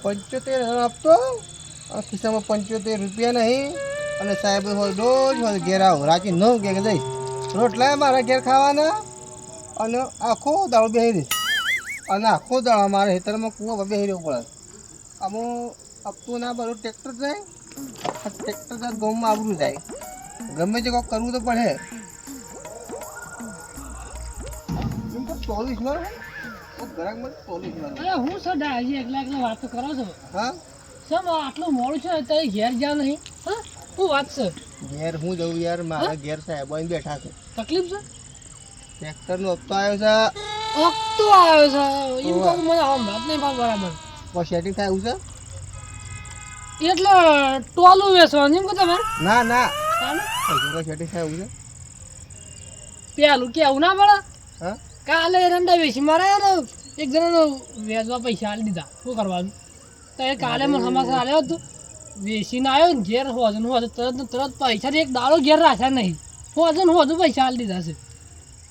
75,000 આપતો ખિસ્સામાં 75 રૂપિયા નહીં અને સાહેબ હોય રોજ હોય ઘેર આવો રાતે 9 કે જઈશ રોટલા મારા ઘેર ખાવાના અને આખો દાડો બેસી રહીશ અને આખો દાડો મારે હેતરમાં કૂવા પર બેસી રહેવું પડે અમુક આપતું ના બધું ટ્રેક્ટર જાય ટ્રેક્ટર જાય ગામમાં આવરું જાય ગમે તે કોઈક કરવું તો પડે 24 માં ગ્રાહક માં 24 માં અરે હું સડા હજી એકલા વાતો કરો છો હા સમ આટલું મોડું છે અત્યારે ઘેર જા નહીં હા શું વાત છે ઘેર હું જઉં યાર મારા ઘેર સાહેબ આવીને બેઠા છે તકલીફ છે ટ્રેક્ટરનો હપ્તો આવ્યો છે વખતો આવ્યો છે એમ કહું મને હમણાં જ નહીં બરાબર કોઈ સેટિંગ થાય એવું છે એટલે ટોલું વેચવાનું એમ કહો તમે ના ના કોઈ સેટિંગ થાય એવું છે પેલું કેવું ના પડે હા કાલે રંડા વેચી મારા ને એક જણાનો વેચવા પૈસા આલી દીધા શું કરવાનું તો એ કાલે મને સમાચાર આવ્યો હતો વેચીને આવ્યો ને ઘેર હોજન તરત પૈસા એક દાડો ઘેર રાખ્યા નહીં હોજન પૈસા આલી દીધા છે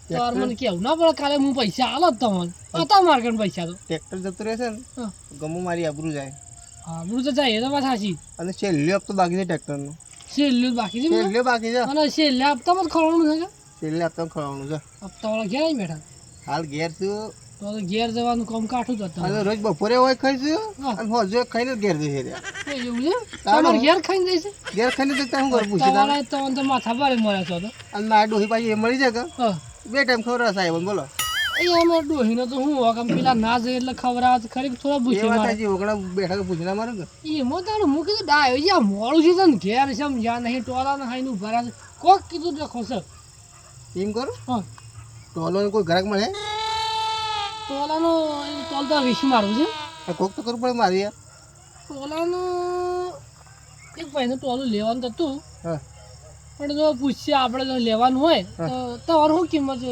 તો મને કેવું ના પડે કાલે હું પૈસા આલો જ તમને હતા માર્કેટ પૈસા તો ટ્રેક્ટર જતું રહેશે ને ગમો મારી આબરૂ જાય હા બરું તો જાય એ તો વાત સાચી અને છેલ્લે હપ્તો બાકી છે ટ્રેક્ટરનો છેલ્લું બાકી છે છેલ્લે બાકી છે અને છેલ્લે હપ્તામાં જ ખવડાવવાનું છે છેલ્લે હપ્તો ખવડાવવાનું છે હપ્તાવાળા ઘેર આવી બેઠા હાલ ઘેર છું તો ઘેર જવાનું કામ કાઠું જ હતું અને રોજ બપોરે હોય ખાઈશું અને હોજો ખાઈને જ ઘેર જશે એવું છે તમારે ઘેર ખાઈને જઈશે ઘેર ખાઈને જતા હું ઘર પૂછી તમારે તો માથા ભારે મળ્યા છો તો અને મારા ડોહી પાછી એ મળી જાય કે હા 2 ટાઈમ ખવડાવે સાહેબ બોલો એ અમારે ડોહીનો તો હું હોકમ પેલા ના જાય એટલે ખવડાવે તો ખરી થોડા એ પૂછે વાત મારે સાચી ઓગણા બેઠા તો પૂછી ના મારું કે એમાં તારું હું કીધું ડાયો જ્યાં મોડું છે ને ઘેર છે જ્યાં નહીં ટોલા ને હાઈનું ભરા છે કોક કીધું દેખો સર એમ કરો હા ટોલો કોઈ ગ્રાહક મળે ટોલાનો ટોલ તો વીસ મારવું છે કોક તો કરવું પડે મારી યાર ટોલાનું એક ભાઈનું ટોલું લેવાનું તો હતું હા પણ જો પૂછીએ આપણે જો લેવાનું હોય તો તમારે શું કિંમત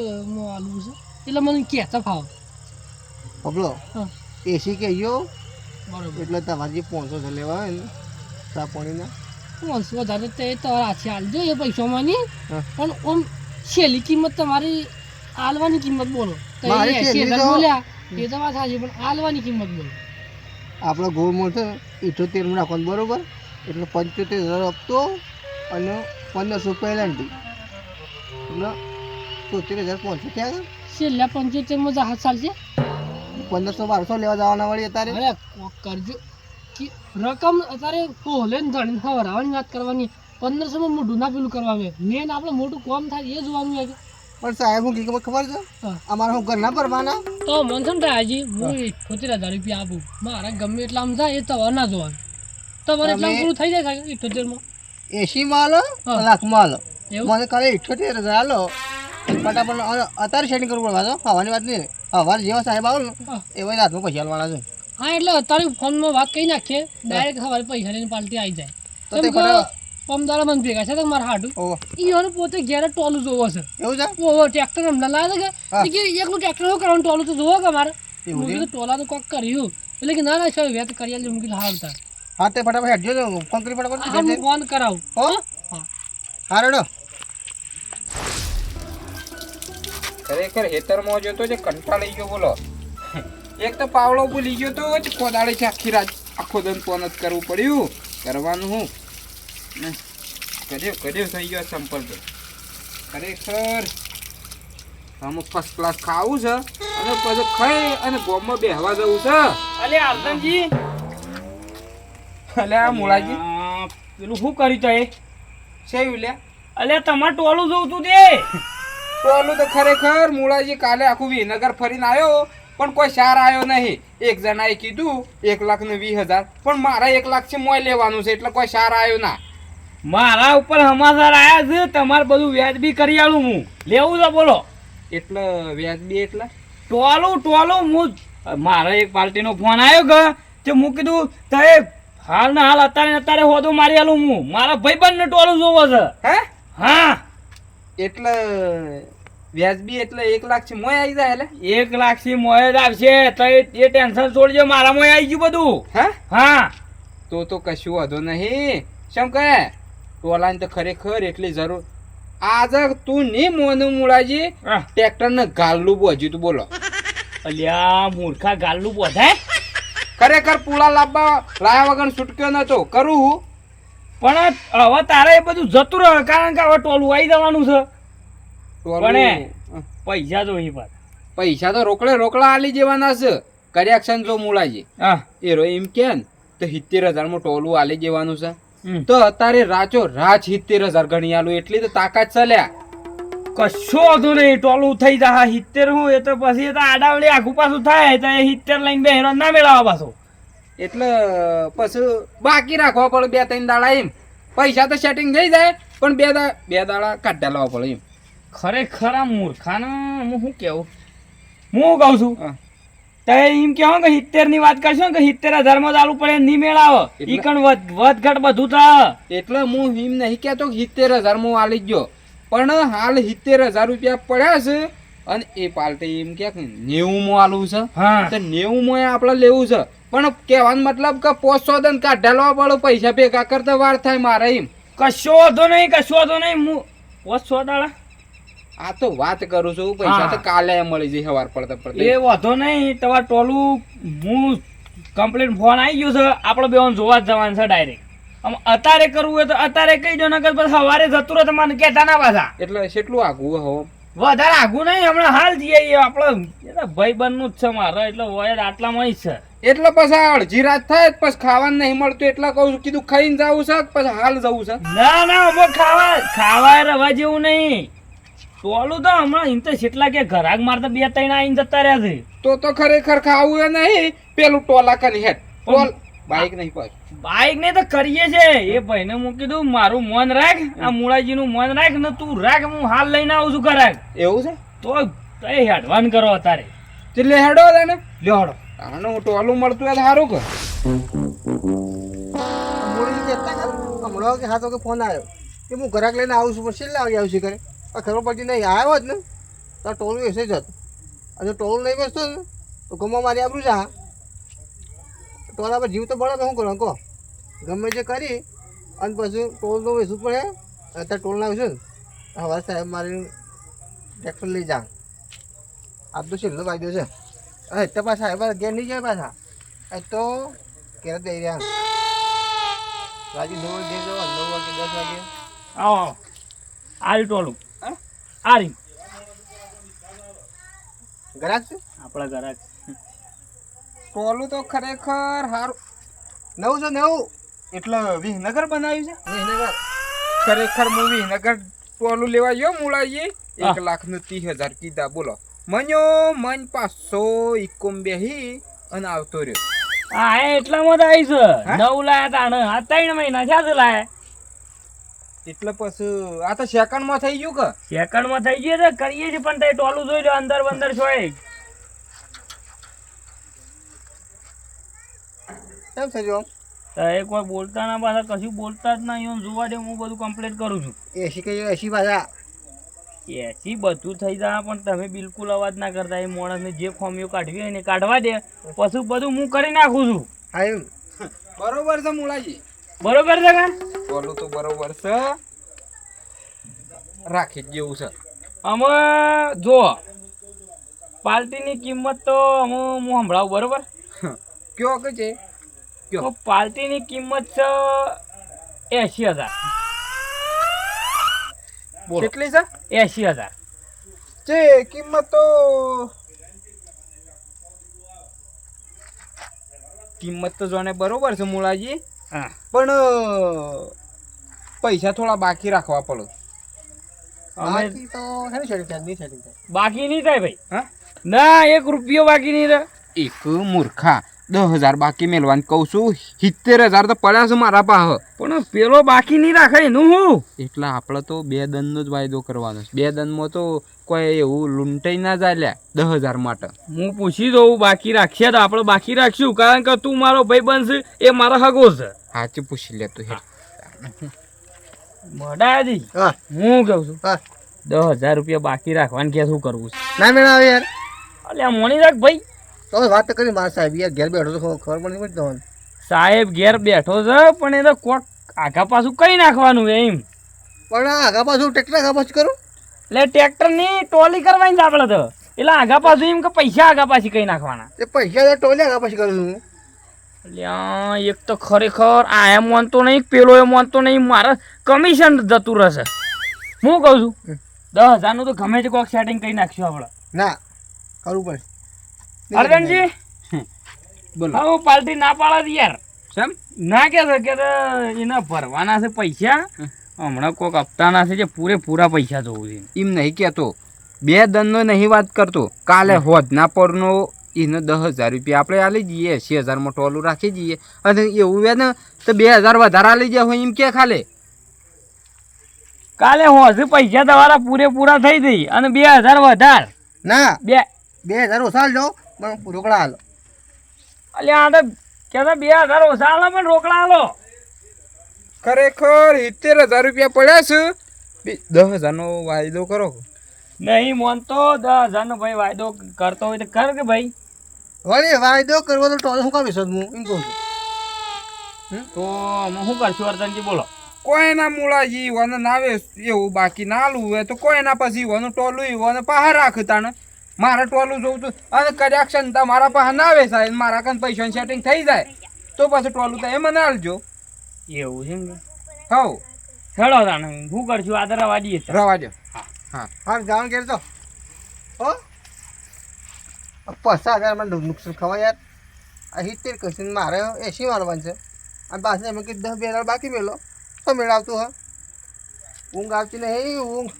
આલવું છે એટલે મને કહેતા ફાવ બબલો હા એસી કહેજો બરોબર એટલે તમારે જે 500 લેવા હોય ને ચા પાણીના 500 વધારે તો એ તમારે હાથે આલજો એ પૈસામાં નહીં હા પણ આમ છેલ્લી કિંમત તમારી આલવાની કિંમત બોલો તો મારી એ છેલ્લી 80,000 તો- બોલ્યા એ તો વાત સાચી પણ આલવાની કિંમત બોલો આપણો ગોળ મળશે 78 રાખવાનું બરોબર એટલે 75,000 હપ્તો અને 1500 પેનલ્ટી એટલે 73,500 થયા છેલ્લા 75 માં હાથ ચાલશે 1500-1200 લેવા જવાના વળી અત્યારે અરે કોક કરજો કે રકમ અત્યારે કોહલે ને ધણીને ખવડાવવાની વાત કરવાની 1500 માં મોઢું ના પેલું કરવા આવે મેન આપણે મોટું કામ થાય એ જોવાનું હોય પણ સાહેબ હું ખબર છે હા અમારા હું ઘરના ભરવાના તો મનસમ હાજી હું 78,000 રૂપિયા આપું મારા ગમે એટલા આમ થાય એ તો ના જોવાનું તમારે એટલા પૂરું થઈ જાય 78 માં એસી માં હા. લાખમાં હાલો એવું? મને ખાલી 78,000 હાલો ફટાફટ અત્યારે સેટિંગ કરવું પડે હવાની વાત નહીં હવાર જેવા સાહેબ આવો ને હા. એવા હાથમાં પૈસા હાલવાના છે હા એટલે અત્યારે ફોનમાં વાત કરી નાખીએ ડાયરેક્ટ સવારે પૈસા લઈને પાલટી આવી જાય તો તે કેમ કે ફટાફટ પમદાડા મને ભેગા છે તો મારા હાડું ઓહો ઈઓને પોતે ઘેર ટોલું જોવો છે એવું છે ઓહો ટ્રેક્ટર હમણાં લાવે હા. છે કે એકલું ટ્રેક્ટર શું કરવાનું ટોલું તો જોવો કે મારે એવું હું છે? કીધું ટોલા તો કોક કર્યું એટલે કે ના ના સાહેબ વેત કરી આલજો. હું કીધું હા આવતા હા તે ફટાફટ હેડજો ને ફોન કરી હા ફટાફટ હું ફોન કરાવું હો હા હા રેડો ખરેખર હેતરમાં જતો છે કંટાળી ગયો બોલો એક તો પાવડો ભૂલી ગયો તો જ કોદાળે છે આખી રાત આખો દન ફોન જ કરવું પડ્યું કરવાનું હું કર્યો થઈ ગયો સંપર્ક ખરેખર અમુક ફર્સ્ટ ક્લાસ ખાવું છે અને પછી ખાઈ અને ગોમમાં બેહવા જવું છે અલે આરતનજી અલે આ મુળાજી પેલું શું કર્યું તો એ સેવ લે અલે તમારે ટોલું જોવું તું તે ટોલું તો ખરેખર મુળાજી કાલે આખું વિનગર ફરીને આવ્યો પણ કોઈ સાર આવ્યો નહીં એક જણાએ કીધું 1,20,000 પણ મારા 1 લાખ છે મોય લેવાનું છે એટલે કોઈ સાર આવ્યો ના મારા ઉપર સમાચાર આયા છે તમારે બધું વ્યાજબી કરી આલું હું લેવું છે બોલો એટલે વ્યાજબી એટલે ટોલું હું મારા એક પાર્ટીનો ફોન આવ્યો કે તે હું કીધું તે હાલ ને હાલ અત્યારે હોદો મારી આલું હું મારા ભાઈબંધને ટોલું જોવો છે હે હા એટલે વ્યાજબી એટલે 1 લાખ છે મોય આવી જાય એટલે 1 લાખ થી મોય જ આવશે તો એ ટેન્શન છોડજો મારા મોય આવી ગયું બધું હે હા તો કશું વાંધો નહીં શમ કહે ટોલાની તો ખરેખર એટલી જરૂર આજે તું નહીં મોનું મુળાજી હા. ટ્રેક્ટર ને ગાલલું બોજ્યું તું બોલો અલ્યા મૂર્ખા ગાલનું બોધાય ખરેખર પૂળા લાયા વગર છૂટક્યો નતો કરું હું પણ હવે તારે એ બધું જતું રહે કારણ કે હવે ટોલું આવી જવાનું છે પણ પૈસા જોઈ પાછા. પૈસા તો રોકડા આલી જેવાના છે કરેક્શન જો મૂળાજી હા એરો એમ કે ને તો 70,000 માં ટોલું આલી જેવાનું છે હમ. તો અત્યારે રાચો રાચ 70,000 ગણી આલું એટલી તો તાકાત ચાલ્યા કશો વાંધો નહીં ટોલું થઈ જા 70 હું એ તો પછી એ તો આડાવડી આખું પાછું થાય તો એ 70 લઈને બે હેરો ના મેળવવા પાછો. એટલે પછી બાકી રાખવા પડે 2-3 દાડા એમ પૈસા તો સેટિંગ થઈ જાય પણ બે દાડા કાઢ્યા લાવવા પડે એમ. ખરેખર આ મૂર્ખાનું હું શું કેવું હું કહું છું હા. તો એમ કહો કે 70 ની વાત કરશો કે 70,000 માં ચાલુ પડે નહીં મેળાવો એટલે- ઈ કણ વધ ઘટ બધું થાય. એટલે હું એમ નહીં કહેતો કે 70,000 માં આલી જ ગયો પણ હાલ 70,000 રૂપિયા પડ્યા છે અને એ પાર્ટી એમ કે 90 માં આલવું છે હા તો 90 માં આપણે લેવું છે પણ કહેવાનો મતલબ કે 500 દન કાઢ્યા લાવવા પડે પૈસા ભેગા કરતા વાર થાય મારે એમ. કશો વાંધો નહીં હું પોસો દાડા આ તો વાત કરું છું પૈસા હા. તો કાલે મળી જાય સવાર પડતા એ પડતા વાંધો નહીં તમારે ટોલું હું કમ્પ્લીટ ફોન આવી ગયો છે આપણે બેન જોવા જ જવાનું છે ડાયરેક્ટ. આમ અત્યારે કરવું હોય તો અત્યારે કહી દો નકર પછી સવારે જતું રહે તો મને કહેતા ના પાછા. એટલે કેટલું આગું હવે વધારે આગું નહીં હમણાં હાલ જઈએ આપણે ભાઈ બંધનું જ છે મારે એટલે વયર આટલામાં જ છે. એટલે પછી આ અડધી રાત થાય જ પછી ખાવાનું નહીં મળતું એટલે કહું છું કીધું ખાઈને જવું છે પછી હાલ જવું છે. ના હવે ખાવા રવા જેવું નહીં ટોલું તો હમણાં એમ તો કેટલા કે ઘરાક મારતા 2-3 આવીને જતા રહ્યા છે. તો ખરેખર ખાવું એ નહીં પેલું ટોલા કની હેઠ ટોલ બાઈક નહીં પાછું બાઈક ને તો કરીએ છે એ ભાઈને હું કીધું મારું મન રાખ આ મુળાજી નું મન રાખ ને તું રાખ હું હાલ લઈને આવું છું ઘરાક એવું છે તો એ હેડવાન કરો અત્યારે એટલે હેડો ને લ્યોડો આનું ટોલું મળતું હોય તો સારું કે મોડી જતા હમણાં કે હાથો કે ફોન આવ્યો કે હું ઘરાક લઈને આવું છું પણ છેલ્લે આવી આવશે કરે ખબર પડતી નહીં આવ્યો જ ને તો આ ટોલું એસે જ હતું અને ટોલું નહીં બેસતો ને તો ગમવા મારી આબરું જા ટોલા પર જીવ તો બળે તો શું કરો કહો ગમે તે કરી અને પછી ટોલ તો વેચવું પડે અત્યારે ટોલ ના આવીશું ને હવે સાહેબ મારી ટ્રેક્ટર લઈ જા આજ તો છેલ્લો વાગ્યો છે હવે તો પાછા સાહેબ ઘેર નહીં જાય પાછા એ તો ઘેર જ દઈ રહ્યા રાજી 9 વાગે જવા 9 વાગે 10 વાગે આવો આરી ટોલું હા? આરી ગરાક છે આપણા ઘરાક ટોલું તો ખરેખર સારું નવું છે નવું એટલે વિહનગર બનાવ્યું છે વિસનગર ખરેખર હું વિહનગર ટોલું લેવા ગયો મુળાજી હા. 1,30,000 કીધા બોલો મન્યો મન 500 ઇકોમ બેહી અને આવતો રહ્યો હા એટલામાં તો આવી છે હા? 9 લાયા તાણ આ 3 મહિના થયા લાયા એટલે પછી આ તો સેકન્ડમાં થઈ ગયું કે સેકન્ડમાં થઈ ગયું છે કરીએ છીએ પણ તે ટોલું જોઈ લો અંદર બંદર છોય કેમ છે જો તો એ કોઈ બોલતા ના પાછા કશું બોલતા જ નહીં એમ જોવા દે હું બધું કમ્પ્લીટ કરું છું 80 કે 80 પાછા એસી બધું થઈ જાય પણ તમે બિલકુલ અવાજ ના કરતા એ માણસને જે ખોમીઓ કાઢવી હોય ને એ કાઢવા દે પછી બધું હું કરી નાખું છું હા એમ બરોબર છે મુળાજી બરોબર છે કે ટોલું તો બરોબર છે રાખી જ જેવું છે અમે જો પાર્ટીની કિંમત તો અમે હું સંભળાવું બરોબર કયો કે છે તો પાર્ટીની કિંમત છે 80,000 બોલો કેટલી છે 80,000 જે કિંમત તો કિંમત તો જોને બરોબર છે મુળાજી હા પણ પૈસા થોડા બાકી રાખવા પડે અમે બાકી તો હેને સેટિંગ થાય નહીં સેટિંગ થાય બાકી નહીં થાય ભાઈ હા ના 1 રૂપિયો બાકી નહીં રહે એક મૂર્ખા 10,000 બાકી મેળવાનું કહું છું 70,000 તો પડ્યા છે મારા પાસે પણ પેલો બાકી નહીં રાખે એનું હું એટલે આપણે તો 2 દનનો જ વાયદો કરવાનો છે 2 દનમાં તો કોઈ એવું લૂંટાઈ ના જાય લ્યા 10,000 માટે હું પૂછી દઉં બાકી રાખીએ તો આપણે બાકી રાખશું કારણ કે તું મારો ભાઈ બનશે એ મારો હગો છે સાચું પૂછી લે તું મોડાજી હા હું કહું છું હા 10,000 રૂપિયા બાકી રાખવાનું કે શું કરવું છે ના મેળાવે યાર અલ્યા મોની રાખ ભાઈ તો વાત તો કરી મારા સાહેબ યાર ઘેર બેઠો તો ખબર પણ નહીં પડતી તમને સાહેબ ઘેર બેઠો છે પણ એ તો કોક આગા પાછું કઈ નાખવાનું એમ પણ આ આગા પાછું ટ્રેક્ટર આગા પાછું કરું એટલે ટ્રેક્ટર ની ટોલી કરવાની છે આપણે તો એટલે આગા પાછું એમ કે પૈસા આગા પાછી કઈ નાખવાના તે પૈસા તો ટોલે આગા પાછું કરું છું અલ્યા એક તો ખરેખર આ એમ માનતો નહીં, પેલો એ માનતો નહીં, મારા કમિશન જતું રહેશે. હું કહું છું 10,000 તો ગમે તે કોઈક સેટિંગ કરી નાખશું આપણે. ના કરવું પડે. અરજણજી બોલો હા પાર્ટી ના પાડે યાર. કેમ? ના કે એના ભરવાના છે પૈસા, હમણાં કોઈક હપ્તાના છે જે પૂરેપૂરા પૈસા જોવું છે. એમ નહીં કહેતો, 2 દનનો નહીં વાત કરતો. કાલે હોદના પરનો એને 10,000 રૂપિયા આપણે આલી જઈએ, 80,000માં ટોલું રાખી જઈએ, અને એવું હોય ને તો 2,000 વધારે આલી જાય હોય એમ કે ખાલે. કાલે હોજે પૈસા તમારા પૂરેપૂરા થઈ જઈ અને 2,000 વધાર. ના બે 2,000 ઓછા લો પણ રોકડા હાલો. અલ્યા આ તો કહેતા 2,000 ઓછા આલો પણ રોકડા આલો. ખરેખર 70,000 રૂપિયા પડ્યા છે. 10,000નો વાયદો કરો. નહીં માનતો 10,000 નો ભાઈ વાયદો કરતો હોય તો કર કે ભાઈ. વળી વાયદો કરવો તો ટોલ શું કામ વિશ્વાસ હું એમ કહું છું. તો અમે શું કરશું અર્જનજી બોલો. કોઈના મૂળાજી ઈવોને ના વેચ એવું બાકી ના આલું હોય તો કોઈના પછી ઈવોનું ટોલું ઈવોને પાહા રાખતા ને મારે ટોલું જોઉં છું અને કર્યા ક્ષમતા મારા પાસે ના વેચાય ને મારા કાન પૈસાની સેટિંગ થઈ જાય તો પછી ટોલું તો એ મને આલજો. એવું છે ને હવ હેડો તાણે શું કરશું આદરા વાડીએ જ. રવા દો. હા જાણ ઘેર તો હો 50,000 મને નુકસાન ખવાય યાર. આ 70 કશું મારે 80 મારવાનું છે અને પાછળ એમ કે 10,000 બાકી મેલો તો મેળ આવતું હા. ઊંઘ આવતી નહીં ઊંઘ.